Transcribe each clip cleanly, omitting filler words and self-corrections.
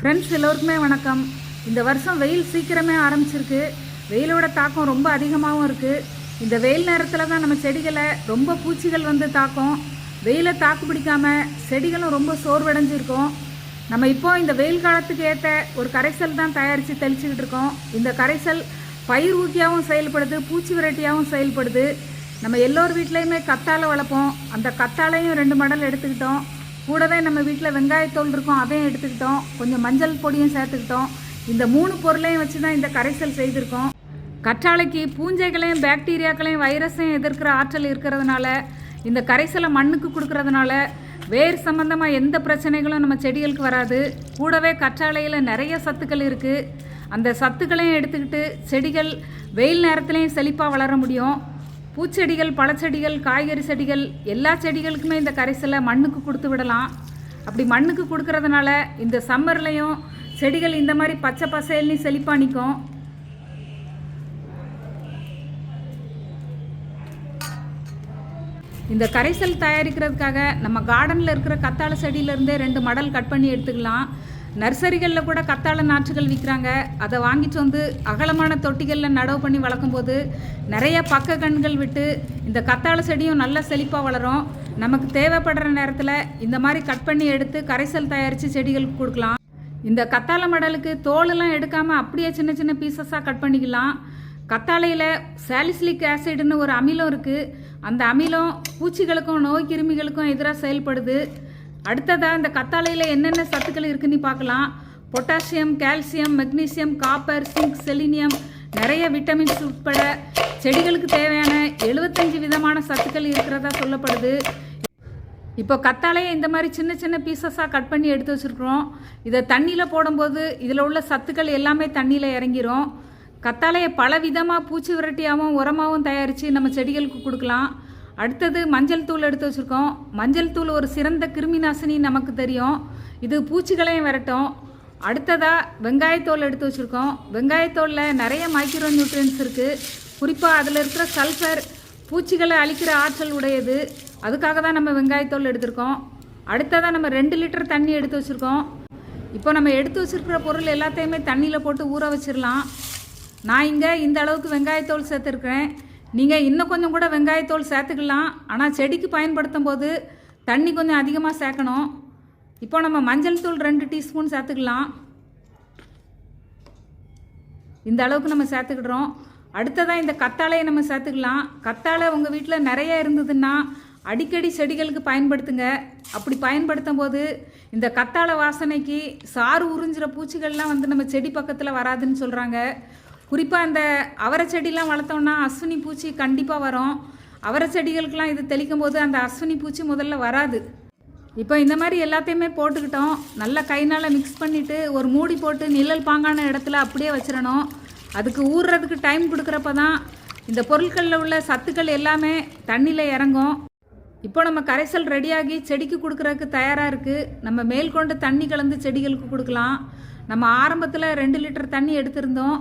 Friends எல்லோருக்குமே வணக்கம். இந்த வருஷம் வெயில் சீக்கிரமே ஆரம்பிச்சிருக்கு. வெயிலோட தாக்கம் ரொம்ப அதிகமாகவும் இருக்குது. இந்த வெயில் நேரத்தில் தான் நம்ம செடிகளை ரொம்ப பூச்சிகள் வந்து தாக்கும். வெயிலை தாக்கு பிடிக்காமல் செடிகளும் ரொம்ப சோர்வடைஞ்சிருக்கும். நம்ம இப்போ இந்த வெயில் காலத்துக்கு ஏற்ற ஒரு கரைசல் தான் தயாரித்து தெளிச்சுக்கிட்டு இருக்கோம். இந்த கரைசல் பயிர் ஊக்கியாகவும் செயல்படுது, பூச்சி விரட்டியாகவும் செயல்படுது. நம்ம எல்லோர் வீட்லேயுமே கத்தாழை வளர்ப்போம். அந்த கத்தாழையும் 2 மடல் எடுத்துக்கிட்டோம். கூடவே நம்ம வீட்டில் வெங்காயத்தோல் இருக்கும், அதையும் எடுத்துக்கிட்டோம். கொஞ்சம் மஞ்சள் பொடியும் சேர்த்துக்கிட்டோம். இந்த 3 பொருளையும் வச்சு தான் இந்த கரைசல் செய்திருக்கோம். கற்றாழைக்கு பூஞ்சைகளையும் பாக்டீரியாக்களையும் வைரஸையும் எதிர்க்கிற ஆற்றல் இருக்கிறதுனால இந்த கரைசலை மண்ணுக்கு கொடுக்கறதுனால வேர் சம்பந்தமாக எந்த பிரச்சனைகளும் நம்ம செடிகளுக்கு வராது. கூடவே கற்றாழையில் நிறைய சத்துக்கள் இருக்குது. அந்த சத்துக்களையும் எடுத்துக்கிட்டு செடிகள் வெயில் நேரத்துலையும் செழிப்பாக வளர முடியும். பூச்செடிகள், பழச்செடிகள், காய்கறி செடிகள் எல்லா செடிகளுக்குமே இந்த கரைசலை மண்ணுக்கு கொடுத்து விடலாம். அப்படி மண்ணுக்கு கொடுக்கறதுனால இந்த சம்மர்லேயும் செடிகள் இந்த மாதிரி பச்சை பசேல்லையும் செழிப்பாக நிற்கும். இந்த கரைசல் தயாரிக்கிறதுக்காக நம்ம கார்டனில் இருக்கிற கத்தாழை செடியிலேருந்தே 2 மடல் கட் பண்ணி எடுத்துக்கலாம். நர்சரிகளில் கூட கத்தாழை நாற்றுகள் விற்கிறாங்க. அதை வாங்கிட்டு வந்து அகலமான தொட்டிகளில் நடவு பண்ணி வளர்க்கும்போது நிறைய பக்க கண்கள் விட்டு இந்த கத்தாழை செடியும் நல்லா செழிப்பாக வளரும். நமக்கு தேவைப்படுற நேரத்தில் இந்த மாதிரி கட் பண்ணி எடுத்து கரைசல் தயாரித்து செடிகளுக்கு கொடுக்கலாம். இந்த கத்தாழை மடலுக்கு தோலெல்லாம் எடுக்காமல் அப்படியே சின்ன சின்ன பீசஸாக கட் பண்ணிக்கலாம். கத்தாழையில் சாலிசிலிக் ஆசிட்னு ஒரு அமிலம் இருக்குது. அந்த அமிலம் பூச்சிகளுக்கும் நோய் கிருமிகளுக்கும் எதிராக செயல்படுது. அடுத்ததாக இந்த கத்தாழையில் என்னென்ன சத்துக்கள் இருக்குன்னு பார்க்கலாம். Potassium, calcium, magnesium, copper, zinc, selenium, நிறைய விட்டமின்ஸ் உட்பட செடிகளுக்கு தேவையான 75 விதமான சத்துக்கள் இருக்கிறதா சொல்லப்படுது. இப்போ கத்தாழையை இந்த மாதிரி சின்ன சின்ன பீசஸாக கட் பண்ணி எடுத்து வச்சுருக்குறோம். இதை தண்ணியில் போடும்போது இதில் உள்ள சத்துக்கள் எல்லாமே தண்ணியில் இறங்கிரும். கத்தாழையை பல விதமாக பூச்சி விரட்டியாகவும் உரமாகவும் தயாரித்து நம்ம செடிகளுக்கு கொடுக்கலாம். அடுத்தது மஞ்சள் தூள் எடுத்து வச்சுருக்கோம். மஞ்சள் தூள் ஒரு சிறந்த கிருமி நாசினி நமக்கு தெரியும். இது பூச்சிகளையும் விரட்டும். அடுத்ததாக வெங்காயத்தோல் எடுத்து வச்சுருக்கோம். வெங்காயத்தோலில் நிறைய மைக்ரோ நியூட்ரியன்ஸ் இருக்குது. குறிப்பாக அதில் இருக்கிற சல்ஃபர் பூச்சிகளை அழிக்கிற ஆற்றல் உடையது. அதுக்காக தான் நம்ம வெங்காயத்தோல் எடுத்திருக்கோம். அடுத்ததாக நம்ம 2 லிட்டர் தண்ணி எடுத்து வச்சுருக்கோம். இப்போ நம்ம எடுத்து வச்சுருக்கிற பொருள் எல்லாத்தையுமே தண்ணியில் போட்டு ஊற வச்சிடலாம். நான் இங்கே இந்த அளவுக்கு வெங்காயத்தோல் சேர்த்துருக்கிறேன். நீங்கள் இன்னும் கொஞ்சம் கூட வெங்காயத்தோல் சேர்த்துக்கலாம். ஆனால் செடிக்கு பயன்படுத்தும் போது தண்ணி கொஞ்சம் அதிகமாக சேர்க்கணும். இப்போ நம்ம மஞ்சள் தூள் 2 டீஸ்பூன் சேர்த்துக்கலாம். இந்த அளவுக்கு நம்ம சேர்த்துக்கிடுறோம். அடுத்ததாக இந்த கத்தாழையை நம்ம சேர்த்துக்கலாம். கத்தாழை உங்கள் வீட்டில் நிறைய இருந்ததுன்னா அடிக்கடி செடிகளுக்கு பயன்படுத்துங்க. அப்படி பயன்படுத்தும் போது இந்த கத்தாழை வாசனைக்கு சாறு உறிஞ்சிற பூச்சிகள்லாம் வந்து நம்ம செடி பக்கத்தில் வராதுன்னு சொல்கிறாங்க. குறிப்பாக இந்த அவரை செடிலாம் வளர்த்தோம்னா அஸ்வினி பூச்சி கண்டிப்பாக வரும். அவரை செடிகளுக்கெலாம் இது தெளிக்கும் போது அந்த அஸ்வினி பூச்சி முதல்ல வராது. இப்போ இந்த மாதிரி எல்லாத்தையுமே போட்டுக்கிட்டோம். நல்லா கைனால் மிக்ஸ் பண்ணிவிட்டு ஒரு மூடி போட்டு நிழல் பாங்கான இடத்துல அப்படியே வச்சிடணும். அதுக்கு ஊறுறதுக்கு டைம் கொடுக்குறப்ப தான் இந்த பொருட்களில் உள்ள சத்துக்கள் எல்லாமே தண்ணியில் இறங்கும். இப்போ நம்ம கரைசல் ரெடியாகி செடிக்கு கொடுக்குறதுக்கு தயாராக இருக்குது. நம்ம மேல்கொண்டு தண்ணி கலந்து செடிகளுக்கு கொடுக்கலாம். நம்ம ஆரம்பத்தில் 2 லிட்டர் தண்ணி எடுத்திருந்தோம்.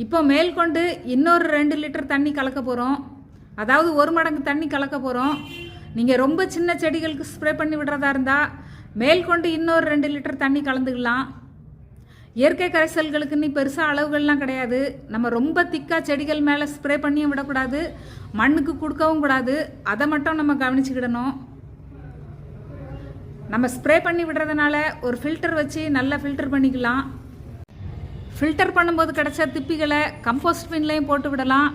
இப்போ மேல்கொண்டு இன்னொரு 2 லிட்டர் தண்ணி கலக்க போகிறோம். அதாவது 1 மடங்கு தண்ணி கலக்க போகிறோம். நீங்கள் ரொம்ப சின்ன செடிகளுக்கு ஸ்ப்ரே பண்ணி விடுறதா இருந்தால் மேல்கொண்டு இன்னொரு 2 லிட்டர் தண்ணி கலந்துக்கலாம். இயற்கை கரைசல்களுக்குன்னு பெருசாக அளவுகள்லாம் கிடையாது. நம்ம ரொம்ப திக்காக செடிகள் மேலே ஸ்ப்ரே பண்ணியும் விடக்கூடாது, மண்ணுக்கு கொடுக்கவும் கூடாது. அதை மட்டும் நம்ம கவனிச்சுக்கிடணும். நம்ம ஸ்ப்ரே பண்ணி விடுறதுனால ஒரு ஃபில்டர் வச்சு நல்லா ஃபில்டர் பண்ணிக்கலாம். ஃபில்டர் பண்ணும்போது கிடைச்ச திப்பிகளை கம்போஸ்ட் பின்லையும் போட்டு விடலாம்.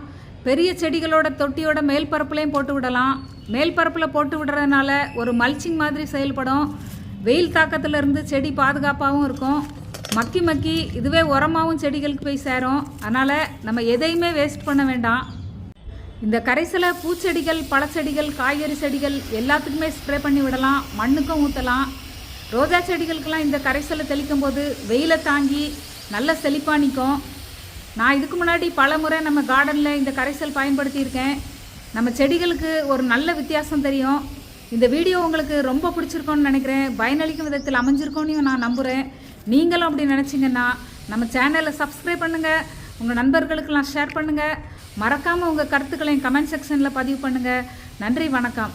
பெரிய செடிகளோட தொட்டியோட மேல் பரப்புலையும் போட்டு விடலாம். மேல் பரப்பில் போட்டு விடுறதுனால ஒரு மல்ச்சிங் மாதிரி செயல்படும். வெயில் தாக்கத்திலிருந்து செடி பாதுகாப்பாகவும் இருக்கும். மக்கி இதுவே உரமாகவும் செடிகளுக்கு போய் சேரும். அதனால் நம்ம எதையுமே வேஸ்ட் பண்ண வேண்டாம். இந்த கரைசலை பூச்செடிகள், பழச்செடிகள், காய்கறி செடிகள் எல்லாத்துக்குமே ஸ்ப்ரே பண்ணி விடலாம். மண்ணுக்கும் ஊற்றலாம். ரோஜா செடிகளுக்கெல்லாம் இந்த கரைசலை தெளிக்கும் போது வெயிலை தாங்கி நல்ல செழிப்பாக நிற்கும். நான் இதுக்கு முன்னாடி பல முறை நம்ம கார்டனில் இந்த கரைசல் பயன்படுத்தியிருக்கேன். நம்ம செடிகளுக்கு ஒரு நல்ல வித்தியாசம் தெரியும். இந்த வீடியோ உங்களுக்கு ரொம்ப பிடிச்சிருக்கோன்னு நினைக்கிறேன். பயனளிக்கும் விதத்தில் அமைஞ்சிருக்கோன்னு நான் நம்புகிறேன். நீங்களும் அப்படி நினச்சிங்கன்னா நம்ம சேனலை சப்ஸ்கிரைப் பண்ணுங்கள். உங்கள் நண்பர்களுக்கெல்லாம் ஷேர் பண்ணுங்கள். மறக்காமல் உங்கள் கருத்துக்களையும் கமெண்ட் செக்ஷனில் பதிவு பண்ணுங்கள். நன்றி, வணக்கம்.